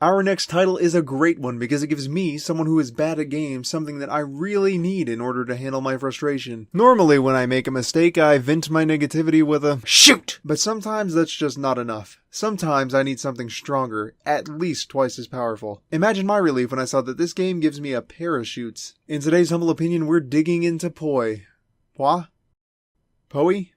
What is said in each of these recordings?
Our next title is a great one because it gives me, someone who is bad at games, something that I really need in order to handle my frustration. Normally when I make a mistake, I vent my negativity with a shoot! But sometimes that's just not enough. Sometimes I need something stronger, at least twice as powerful. Imagine my relief when I saw that this game gives me a parachutes. In today's humble opinion, we're digging into Poi. What? Poi?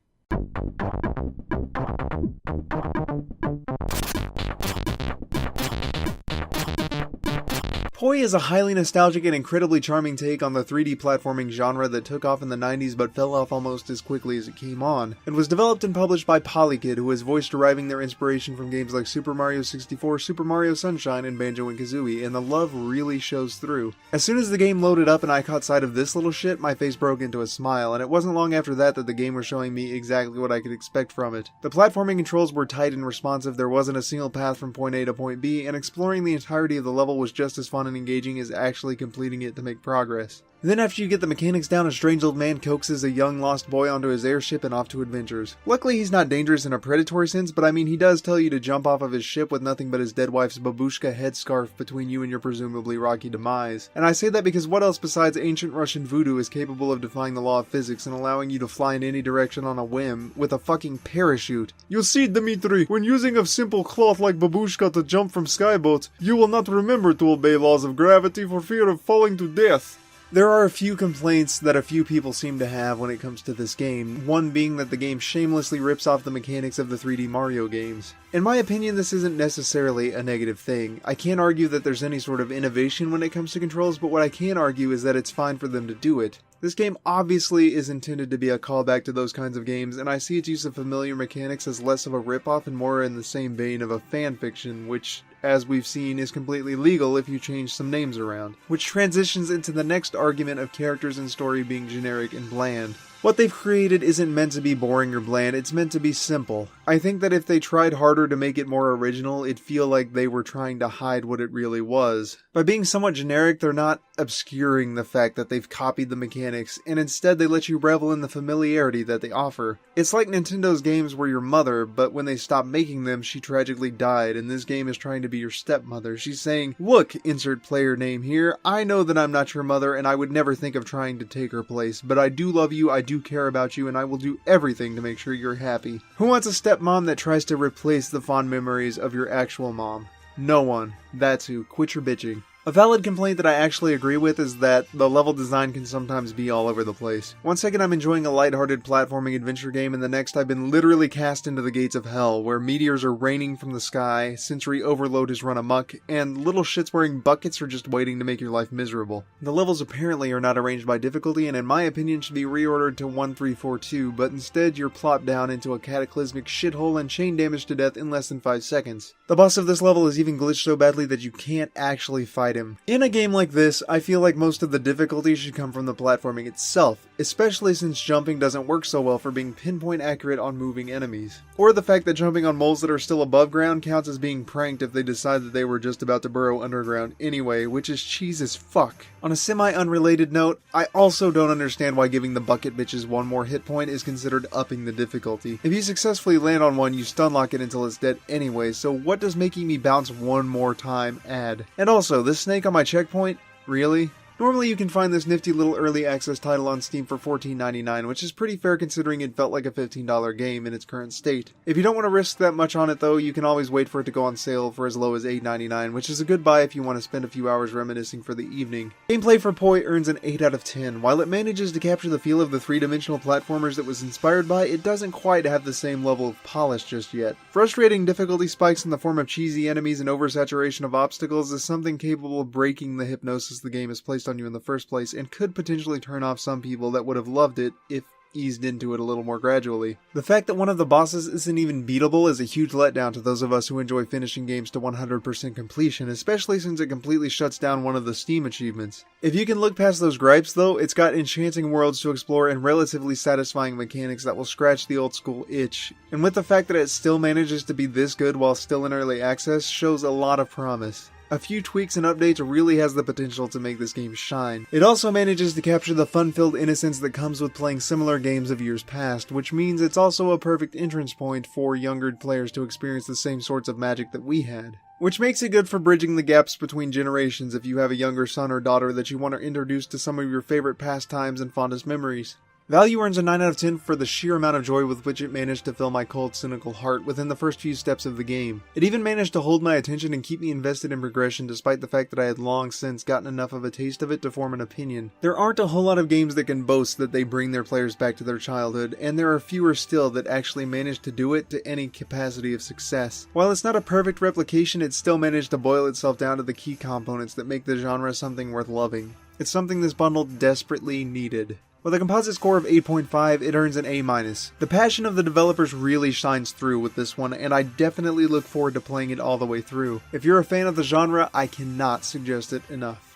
Poi is a highly nostalgic and incredibly charming take on the 3D platforming genre that took off in the 90s but fell off almost as quickly as it came on. It was developed and published by Polykid, who has voiced deriving their inspiration from games like Super Mario 64, Super Mario Sunshine, and Banjo-Kazooie, and the love really shows through. As soon as the game loaded up and I caught sight of this little shit, my face broke into a smile, and it wasn't long after that the game was showing me exactly what I could expect from it. The platforming controls were tight and responsive, there wasn't a single path from point A to point B, and exploring the entirety of the level was just as fun and engaging as actually completing it to make progress. Then after you get the mechanics down, a strange old man coaxes a young lost boy onto his airship and off to adventures. Luckily he's not dangerous in a predatory sense, but I mean he does tell you to jump off of his ship with nothing but his dead wife's babushka headscarf between you and your presumably rocky demise. And I say that because what else besides ancient Russian voodoo is capable of defying the law of physics and allowing you to fly in any direction on a whim with a fucking parachute? You see, Dmitri, when using a simple cloth like babushka to jump from skyboats, you will not remember to obey laws of gravity for fear of falling to death. There are a few complaints that a few people seem to have when it comes to this game, one being that the game shamelessly rips off the mechanics of the 3D Mario games. In my opinion, this isn't necessarily a negative thing. I can't argue that there's any sort of innovation when it comes to controls, but what I can argue is that it's fine for them to do it. This game obviously is intended to be a callback to those kinds of games, and I see its use of familiar mechanics as less of a ripoff and more in the same vein of a fanfiction, which, as we've seen, is completely legal if you change some names around. Which transitions into the next argument of characters and story being generic and bland. What they've created isn't meant to be boring or bland, it's meant to be simple. I think that if they tried harder to make it more original, it'd feel like they were trying to hide what it really was. By being somewhat generic, they're not obscuring the fact that they've copied the mechanics, and instead they let you revel in the familiarity that they offer. It's like Nintendo's games were your mother, but when they stopped making them, she tragically died, and this game is trying to be your stepmother. She's saying, look, insert player name here, I know that I'm not your mother, and I would never think of trying to take her place, but I do love you, I do care about you, and I will do everything to make sure you're happy. Who wants a stepmom that tries to replace the fond memories of your actual mom? No one. That's who. Quit your bitching. A valid complaint that I actually agree with is that the level design can sometimes be all over the place. One second I'm enjoying a lighthearted platforming adventure game, and the next I've been literally cast into the gates of hell, where meteors are raining from the sky, sensory overload has run amok, and little shits wearing buckets are just waiting to make your life miserable. The levels apparently are not arranged by difficulty, and in my opinion should be reordered to 1, 3, 4, 2, but instead you're plopped down into a cataclysmic shithole and chain damaged to death in less than 5 seconds. The boss of this level is even glitched so badly that you can't actually fight him. In a game like this, I feel like most of the difficulty should come from the platforming itself, especially since jumping doesn't work so well for being pinpoint accurate on moving enemies. Or the fact that jumping on moles that are still above ground counts as being pranked if they decide that they were just about to burrow underground anyway, which is cheese as fuck. On a semi-unrelated note, I also don't understand why giving the bucket bitches one more hit point is considered upping the difficulty. If you successfully land on one, you stunlock it until it's dead anyway, so what does making me bounce one more time add? And also, this snake on my checkpoint? Really? Normally you can find this nifty little early access title on Steam for $14.99, which is pretty fair considering it felt like a $15 game in its current state. If you don't want to risk that much on it though, you can always wait for it to go on sale for as low as $8.99, which is a good buy if you want to spend a few hours reminiscing for the evening. Gameplay for Poi earns an 8 out of 10. While it manages to capture the feel of the three-dimensional platformers that was inspired by, it doesn't quite have the same level of polish just yet. Frustrating difficulty spikes in the form of cheesy enemies and oversaturation of obstacles is something capable of breaking the hypnosis the game has placed on you in the first place, and could potentially turn off some people that would have loved it if eased into it a little more gradually. The fact that one of the bosses isn't even beatable is a huge letdown to those of us who enjoy finishing games to 100% completion, especially since it completely shuts down one of the Steam achievements. If you can look past those gripes though, it's got enchanting worlds to explore and relatively satisfying mechanics that will scratch the old school itch. And with the fact that it still manages to be this good while still in early access shows a lot of promise. A few tweaks and updates really has the potential to make this game shine. It also manages to capture the fun-filled innocence that comes with playing similar games of years past, which means it's also a perfect entrance point for younger players to experience the same sorts of magic that we had. which makes it good for bridging the gaps between generations if you have a younger son or daughter that you want to introduce to some of your favorite pastimes and fondest memories. Value earns a 9 out of 10 for the sheer amount of joy with which it managed to fill my cold, cynical heart within the first few steps of the game. It even managed to hold my attention and keep me invested in progression despite the fact that I had long since gotten enough of a taste of it to form an opinion. There aren't a whole lot of games that can boast that they bring their players back to their childhood, and there are fewer still that actually manage to do it to any capacity of success. While it's not a perfect replication, it still managed to boil itself down to the key components that make the genre something worth loving. It's something this bundle desperately needed. With a composite score of 8.5, it earns an A-. The passion of the developers really shines through with this one, and I definitely look forward to playing it all the way through. If you're a fan of the genre, I cannot suggest it enough.